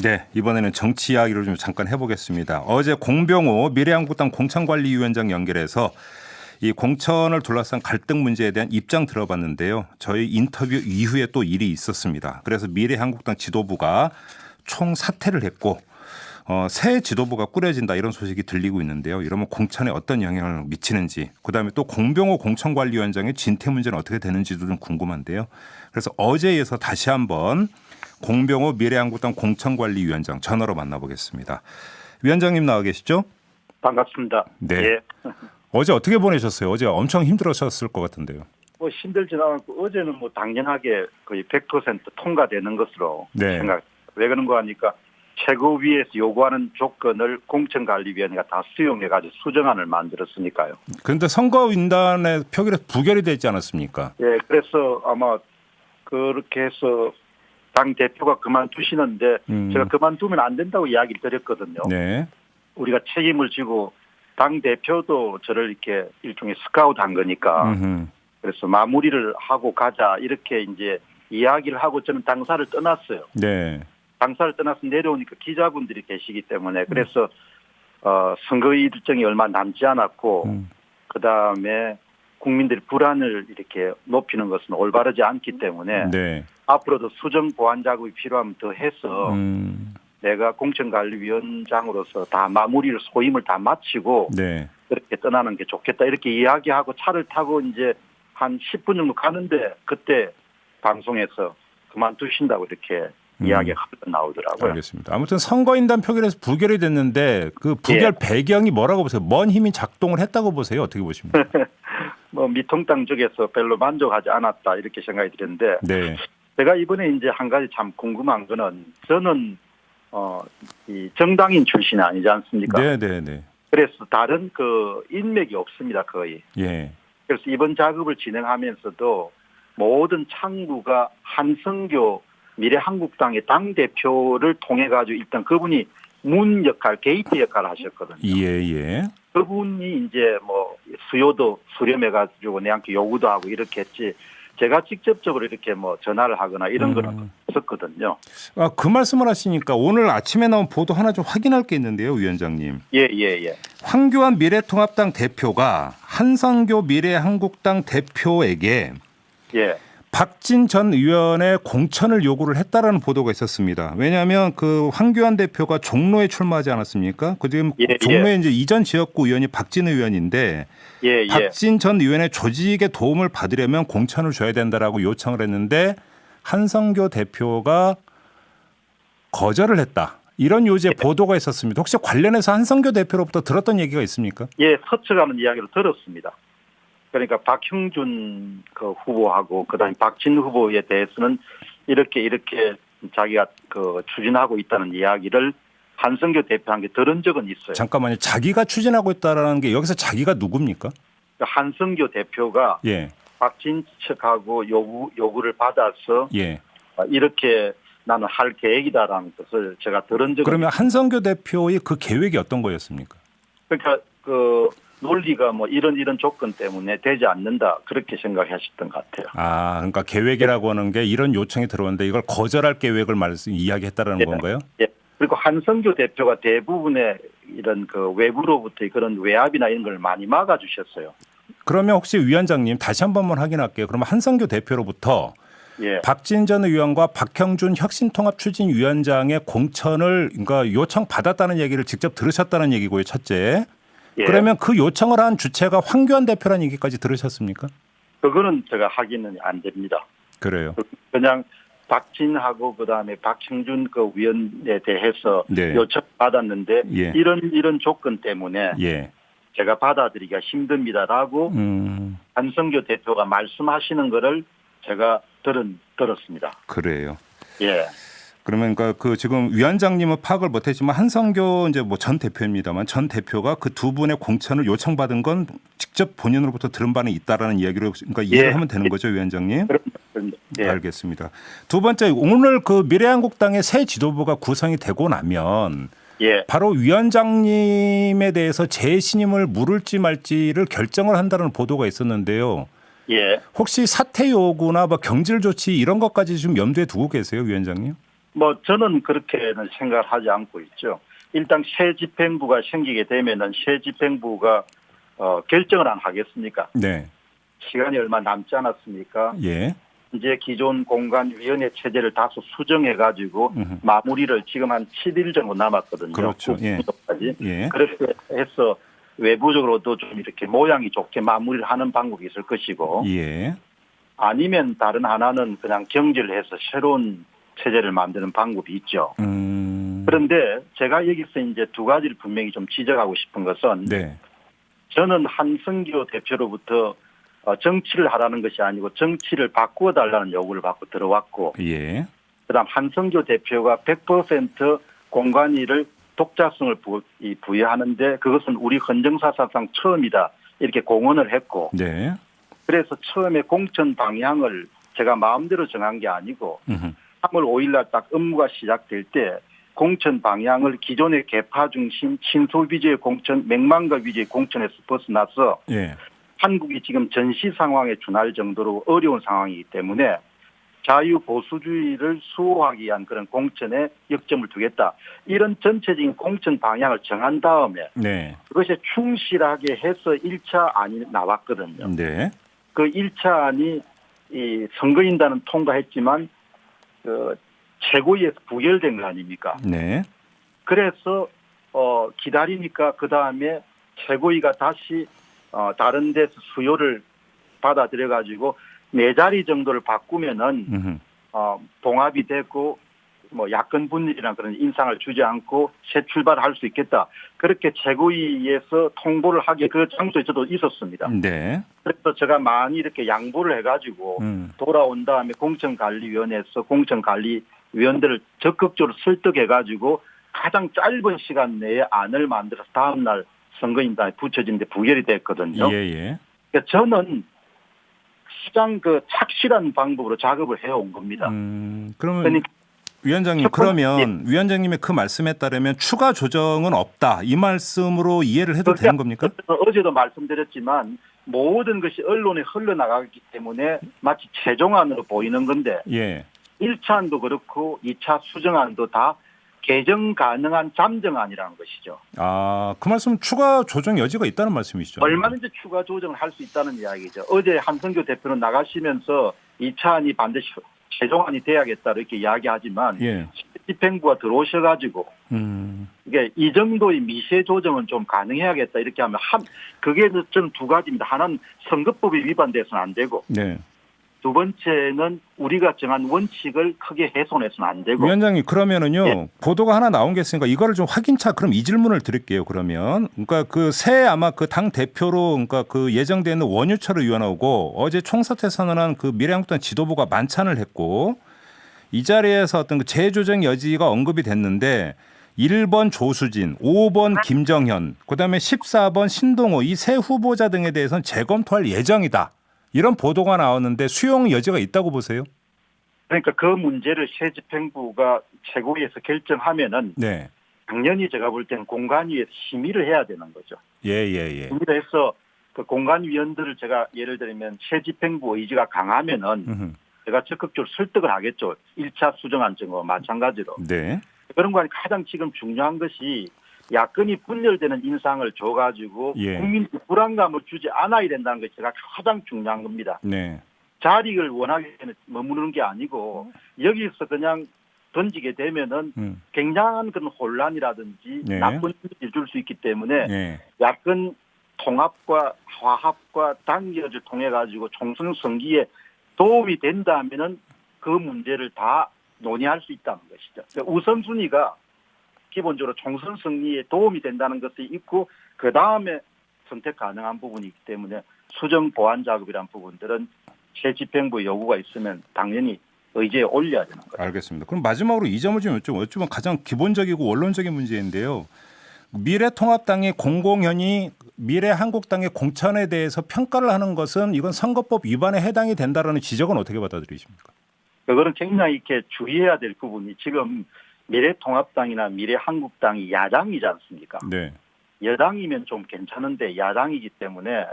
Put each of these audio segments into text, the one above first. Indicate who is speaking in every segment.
Speaker 1: 네, 이번에는 정치 이야기를 좀 잠깐 해보겠습니다. 어제 공병호 미래한국당 공천관리위원장 연결해서 이 공천을 둘러싼 갈등 문제에 대한 입장 들어봤는데요. 저희 인터뷰 이후에 또 일이 있었습니다. 그래서 미래한국당 지도부가 총사퇴를 했고 새 지도부가 꾸려진다 이런 소식이 들리고 있는데요. 이러면 공천에 어떤 영향을 미치는지, 그다음에 또 공병호 공천관리위원장의 진퇴 문제는 어떻게 되는지도 좀 궁금한데요. 그래서 어제에 이어서 다시 한번 공병호 미래한국당 공천관리위원장 전화로 만나보겠습니다. 위원장님 나와 계시죠?
Speaker 2: 반갑습니다.
Speaker 1: 네.
Speaker 2: 예.
Speaker 1: 어제 어떻게 보내셨어요? 어제 엄청 힘들으셨을 것 같은데요.
Speaker 2: 뭐 힘들진 않았고 어제는 뭐 당연하게 거의 100% 통과되는 것으로
Speaker 1: 네.
Speaker 2: 생각. 왜 그런가 하니까 최고위에서 요구하는 조건을 공천관리위원회가 다 수용해가지고 수정안을 만들었으니까요.
Speaker 1: 그런데 선거인단의 표결에서 부결이 되지 않았습니까?
Speaker 2: 예, 그래서 아마 그렇게 해서 당 대표가 그만두시는데 제가 그만두면 안 된다고 이야기를 드렸거든요.
Speaker 1: 네.
Speaker 2: 우리가 책임을 지고 당 대표도 저를 이렇게 일종의 스카우트한 거니까. 그래서 마무리를 하고 가자 이렇게 이제 이야기를 하고 저는 당사를 떠났어요.
Speaker 1: 네.
Speaker 2: 당사를 떠나서 내려오니까 기자분들이 계시기 때문에 그래서 선거 일정이 얼마 남지 않았고 그다음에 국민들의 불안을 이렇게 높이는 것은 올바르지 않기 때문에
Speaker 1: 네.
Speaker 2: 앞으로도 수정 보완 작업이 필요하면 더 해서 내가 공천관리위원장으로서 다 마무리를 소임을 다 마치고
Speaker 1: 네.
Speaker 2: 그렇게 떠나는 게 좋겠다 이렇게 이야기하고 차를 타고 이제 한 10분 정도 가는데 그때 방송에서 그만두신다고 이렇게 이야기가 나오더라고요.
Speaker 1: 알겠습니다. 아무튼 선거인단 표결에서 부결이 됐는데 그 부결 배경이 뭐라고 보세요? 뭔 힘이 작동을 했다고 보세요? 어떻게 보십니까?
Speaker 2: 뭐 미통당 쪽에서 별로 만족하지 않았다 이렇게 생각이 드는데
Speaker 1: 네.
Speaker 2: 제가 이번에 이제 한 가지 참 궁금한 거는 저는 이 정당인 출신이 아니지 않습니까?
Speaker 1: 네.
Speaker 2: 그래서 다른 그 인맥이 없습니다 거의.
Speaker 1: 예.
Speaker 2: 그래서 이번 작업을 진행하면서도 모든 창구가 한성교 미래한국당의 당대표를 통해 가지고 일단 그분이 문 역할, 게이트 역할을 하셨거든요.
Speaker 1: 예.
Speaker 2: 그분이 이제 뭐 수요도 수렴해 가지고 내한테 요구도 하고 이렇게 했지. 제가 직접적으로 이렇게 뭐 전화를 하거나 이런 거는 없었거든요.
Speaker 1: 아, 그 말씀을 하시니까 오늘 아침에 나온 보도 하나 좀 확인할 게 있는데요, 위원장님.
Speaker 2: 예.
Speaker 1: 황교안 미래통합당 대표가 한성교 미래한국당 대표에게
Speaker 2: 예.
Speaker 1: 박진 전 의원의 공천을 요구를 했다라는 보도가 있었습니다. 왜냐하면 그 황교안 대표가 종로에 출마하지 않았습니까? 그 지금 종로에 이제 이전 지역구 의원이 박진 의원인데 박진 전 의원의 조직의 도움을 받으려면 공천을 줘야 된다라고 요청을 했는데 한성교 대표가 거절을 했다. 이런 요지의 보도가 있었습니다. 혹시 관련해서 한성교 대표로부터 들었던 얘기가 있습니까?
Speaker 2: 예, 서쳐가는 이야기를 들었습니다. 그러니까 박형준 그 후보하고 그다음에 박진 후보에 대해서는 이렇게 자기가 그 추진하고 있다는 이야기를 한성교 대표한테 들은 적은 있어요.
Speaker 1: 잠깐만요. 자기가 추진하고 있다라는 게 여기서 자기가 누굽니까?
Speaker 2: 한성교 대표가 박진 측하고 요구를 받아서 이렇게 나는 할 계획이다라는 것을 제가 들은 적은
Speaker 1: 그러면 한성교 대표의 그 계획이 어떤 거였습니까?
Speaker 2: 그러니까 그 논리가 뭐 이런 조건 때문에 되지 않는다 그렇게 생각하셨던 것 같아요.
Speaker 1: 아, 그러니까 계획이라고 하는 게 이런 요청이 들어왔는데 이걸 거절할 계획을 이야기했다라는 건가요?
Speaker 2: 예. 그리고 한성교 대표가 대부분의 이런 그 외부로부터의 그런 외압이나 이런 걸 많이 막아주셨어요.
Speaker 1: 그러면 혹시 위원장님 다시 한 번만 확인할게요. 그러면 한성교 대표로부터 박진 전 의원과 박형준 혁신통합추진위원장의 공천을 그러니까 요청 받았다는 얘기를 직접 들으셨다는 얘기고요. 첫째. 그러면 그 요청을 한 주체가 황교안 대표라는 얘기까지 들으셨습니까?
Speaker 2: 그거는 제가 확인은 안 됩니다.
Speaker 1: 그래요.
Speaker 2: 그냥 박진하고 그다음에 박형준 그 위원에 대해서 요청 받았는데 이런 조건 때문에 제가 받아들이기가 힘듭니다라고 한성교 대표가 말씀하시는 거를 제가 들었습니다.
Speaker 1: 그래요.
Speaker 2: 예.
Speaker 1: 그러면 그 지금 위원장님은 파악을 못했지만 한성교 이제 뭐 전 대표입니다만 전 대표가 그 두 분의 공천을 요청받은 건 직접 본인으로부터 들은 바는 있다라는 이야기로 그러니까 이해를 하면 되는 거죠, 위원장님?
Speaker 2: 그렇습니다.
Speaker 1: 알겠습니다. 두 번째 오늘 그 미래한국당의 새 지도부가 구성이 되고 나면 바로 위원장님에 대해서 재신임을 물을지 말지를 결정을 한다는 보도가 있었는데요. 혹시 사퇴 요구나 뭐 경질 조치 이런 것까지 좀 염두에 두고 계세요, 위원장님?
Speaker 2: 뭐 저는 그렇게는 생각을 하지 않고 있죠. 일단 새 집행부가 생기게 되면은 새 집행부가 결정을 안 하겠습니까?
Speaker 1: 네.
Speaker 2: 시간이 얼마 남지 않았습니까?
Speaker 1: 예.
Speaker 2: 이제 기존 공간위원회 체제를 다소 수정해가지고 마무리를 지금 한 7일 정도 남았거든요.
Speaker 1: 그렇죠. 예. 예.
Speaker 2: 그렇게 해서 외부적으로도 좀 이렇게 모양이 좋게 마무리를 하는 방법이 있을 것이고
Speaker 1: 예.
Speaker 2: 아니면 다른 하나는 그냥 경질을 해서 새로운 체제를 만드는 방법이 있죠. 그런데 제가 여기서 이제 두 가지를 분명히 좀 지적하고 싶은 것은
Speaker 1: 네.
Speaker 2: 저는 한승규 대표로부터 정치를 하라는 것이 아니고 정치를 바꾸어 달라는 요구를 받고 들어왔고
Speaker 1: 예.
Speaker 2: 그다음 한승규 대표가 100% 공관위를 독자성을 부여하는데 그것은 우리 헌정사상 처음이다 이렇게 공언을 했고
Speaker 1: 네.
Speaker 2: 그래서 처음에 공천 방향을 제가 마음대로 정한 게 아니고 3월 5일 날 딱 업무가 시작될 때 공천 방향을 기존의 개파 중심 친소 위주의 공천, 맹망과 위주의 공천에서 벗어나서
Speaker 1: 예.
Speaker 2: 한국이 지금 전시 상황에 준할 정도로 어려운 상황이기 때문에 자유보수주의를 수호하기 위한 그런 공천에 역점을 두겠다. 이런 전체적인 공천 방향을 정한 다음에
Speaker 1: 네.
Speaker 2: 그것에 충실하게 해서 1차 안이 나왔거든요.
Speaker 1: 네.
Speaker 2: 그 1차 안이 이 선거인단은 통과했지만 최고위에서 부결된 거 아닙니까?
Speaker 1: 네.
Speaker 2: 그래서 기다리니까 그 다음에 최고위가 다시 다른 데서 수요를 받아들여 가지고 4자리 정도를 바꾸면은 봉합이 되고 뭐 야권 분열이나 그런 인상을 주지 않고 새 출발할 수 있겠다. 그렇게 최고위에서 통보를 하게 그 장소에 저도 있었습니다.
Speaker 1: 네.
Speaker 2: 그래서 제가 많이 이렇게 양보를 해가지고 돌아온 다음에 공천관리위원회에서 공천관리위원들을 적극적으로 설득해가지고 가장 짧은 시간 내에 안을 만들어서 다음날 선거인단에 붙여지는데 부결이 됐거든요.
Speaker 1: 예.
Speaker 2: 그러니까 저는 가장 착실한 방법으로 작업을 해온 겁니다.
Speaker 1: 그러면
Speaker 2: 그러니까
Speaker 1: 위원장님 위원장님의 그 말씀에 따르면 추가 조정은 없다 이 말씀으로 이해를 해도 되는 겁니까?
Speaker 2: 어제도 말씀드렸지만 모든 것이 언론에 흘러나가기 때문에 마치 최종안으로 보이는 건데
Speaker 1: 예.
Speaker 2: 1차안도 그렇고 2차 수정안도 다 개정 가능한 잠정안이라는 것이죠.
Speaker 1: 그 말씀 추가 조정 여지가 있다는 말씀이시죠?
Speaker 2: 얼마든지 추가 조정을 할 수 있다는 이야기죠. 어제 한성규 대표는 나가시면서 2차안이 반드시 최종안이 돼야겠다 이렇게 이야기하지만
Speaker 1: 예.
Speaker 2: 집행부가 들어오셔가지고 이게 이 정도의 미세 조정은 좀 가능해야겠다 이렇게 하면 그게 저는 두 가지입니다. 하나는 선거법이 위반돼서는 안 되고
Speaker 1: 네.
Speaker 2: 두 번째는 우리가 정한 원칙을 크게 훼손해서는 안 되고.
Speaker 1: 위원장님 그러면은요
Speaker 2: 예.
Speaker 1: 보도가 하나 나온 게 있으니까 이거를 좀 확인차 그럼 이 질문을 드릴게요. 그러면 그러니까 새 아마 당 대표로 그러니까 예정되는 원유철 의원하고 어제 총사퇴 선언한 미래한국당 지도부가 만찬을 했고 이 자리에서 어떤 재조정 여지가 언급이 됐는데 1번 조수진, 5번 김정현, 그다음에 14번 신동호 이 세 후보자 등에 대해서는 재검토할 예정이다. 이런 보도가 나왔는데 수용 여지가 있다고 보세요?
Speaker 2: 그러니까 그 문제를 새 집행부가 최고위에서 결정하면은
Speaker 1: 네.
Speaker 2: 당연히 제가 볼 때는 공관위에서 심의를 해야 되는 거죠.
Speaker 1: 예.
Speaker 2: 심의를 해서 그 공관위원들을 제가 예를 들면 새 집행부 의지가 강하면은 제가 적극적으로 설득을 하겠죠. 1차 수정안 증거 마찬가지로.
Speaker 1: 네.
Speaker 2: 그런 거 아니 가장 지금 중요한 것이 야권이 분열되는 인상을 줘가지고
Speaker 1: 예.
Speaker 2: 국민께 불안감을 주지 않아야 된다는 것이 제가 가장 중요한 겁니다.
Speaker 1: 네.
Speaker 2: 자리를 원하게 머무르는 게 아니고 여기서 그냥 던지게 되면은 굉장한 그런 혼란이라든지
Speaker 1: 네.
Speaker 2: 나쁜 일을 줄 수 있기 때문에
Speaker 1: 네.
Speaker 2: 야권 통합과 화합과 단결을 통해 가지고 총선 승기에 도움이 된다면은 그 문제를 다 논의할 수 있다는 것이죠. 그러니까 우선순위가 기본적으로 총선 승리에 도움이 된다는 것이 있고 그 다음에 선택 가능한 부분이 있기 때문에 수정 보완 작업이란 부분들은 새 집행부 요구가 있으면 당연히 의제에 올려야 되는 거죠.
Speaker 1: 알겠습니다. 그럼 마지막으로 이 점을 좀 여쭤보면 가장 기본적이고 원론적인 문제인데요. 미래통합당의 공공연히 미래한국당의 공천에 대해서 평가를 하는 것은 이건 선거법 위반에 해당이 된다라는 지적은 어떻게 받아들이십니까?
Speaker 2: 그거는 굉장히 이렇게 주의해야 될 부분이 지금 미래통합당이나 미래한국당이 야당이지 않습니까?
Speaker 1: 네.
Speaker 2: 여당이면 좀 괜찮은데 야당이기 때문에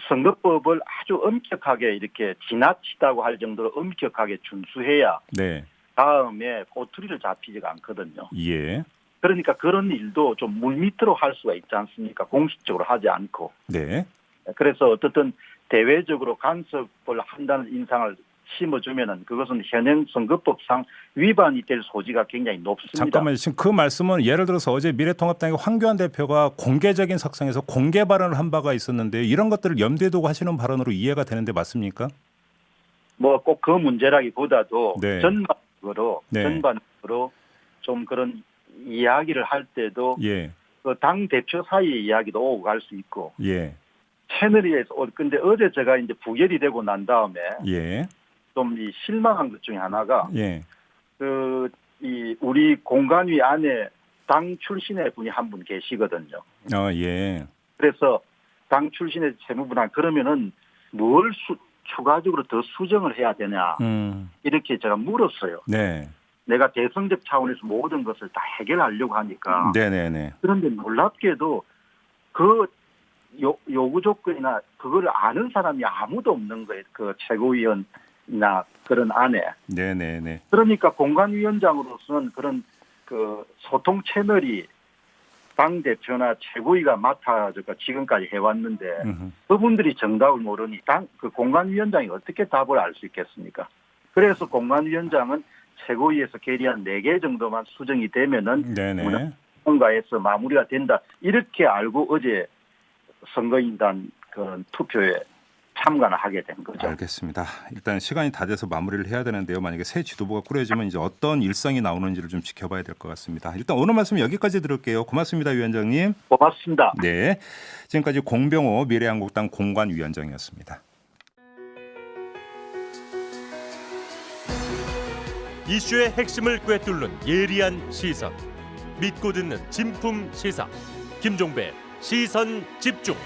Speaker 2: 선거법을 아주 엄격하게 이렇게 지나치다고 할 정도로 엄격하게 준수해야
Speaker 1: 네.
Speaker 2: 다음에 꼬투리를 잡히지가 않거든요.
Speaker 1: 예.
Speaker 2: 그러니까 그런 일도 좀 물밑으로 할 수가 있지 않습니까? 공식적으로 하지 않고.
Speaker 1: 네.
Speaker 2: 그래서 어떻든 대외적으로 간섭을 한다는 인상을 심어주면은 그것은 현행 선거법상 위반이 될 소지가 굉장히 높습니다.
Speaker 1: 잠깐만요. 지금 그 말씀은 예를 들어서 어제 미래통합당의 황교안 대표가 공개적인 석상에서 공개 발언을 한 바가 있었는데 이런 것들을 염두에 두고 하시는 발언으로 이해가 되는데 맞습니까?
Speaker 2: 뭐 꼭 그 문제라기보다도
Speaker 1: 네.
Speaker 2: 전반적으로
Speaker 1: 네.
Speaker 2: 전반적으로 좀 그런 이야기를 할 때도
Speaker 1: 예.
Speaker 2: 그 당 대표 사이의 이야기도 오고 갈 수 있고
Speaker 1: 예.
Speaker 2: 채널에서 근데 어제 제가 이제 부결이 되고 난 다음에
Speaker 1: 예.
Speaker 2: 좀 이 실망한 것 중에 하나가
Speaker 1: 예.
Speaker 2: 이 우리 공간위 안에 당 출신의 분이 한 분 계시거든요.
Speaker 1: 예.
Speaker 2: 그래서 당 출신의 재무부장 그러면은 뭘 추가적으로 더 수정을 해야 되냐 이렇게 제가 물었어요.
Speaker 1: 네.
Speaker 2: 내가 대승적 차원에서 모든 것을 다 해결하려고 하니까.
Speaker 1: 네네네.
Speaker 2: 그런데 놀랍게도 그 요구 조건이나 그걸 아는 사람이 아무도 없는 거예요. 그 최고위원이나 그런 안에.
Speaker 1: 네네네.
Speaker 2: 그러니까 공관위원장으로서는 그런 그 소통 채널이 당 대표나 최고위가 맡아서 지금까지 해왔는데 그분들이 정답을 모르니 그 공관위원장이 어떻게 답을 알 수 있겠습니까? 그래서 공관위원장은 최고위에서 결의한 4개 정도만 수정이 되면은
Speaker 1: 네네.
Speaker 2: 통과해서 마무리가 된다. 이렇게 알고 어제 선거인단 그 투표에 참관을 하게 된 거죠.
Speaker 1: 알겠습니다. 일단 시간이 다 돼서 마무리를 해야 되는데요. 만약에 새 지도부가 꾸려지면 이제 어떤 일성이 나오는지를 좀 지켜봐야 될 것 같습니다. 일단 오늘 말씀 여기까지 들을게요. 고맙습니다, 위원장님.
Speaker 2: 고맙습니다.
Speaker 1: 네, 지금까지 공병호 미래한국당 공관위원장이었습니다.
Speaker 3: 이슈의 핵심을 꿰뚫는 예리한 시선, 믿고 듣는 진품 시사, 김종배 시선 집중.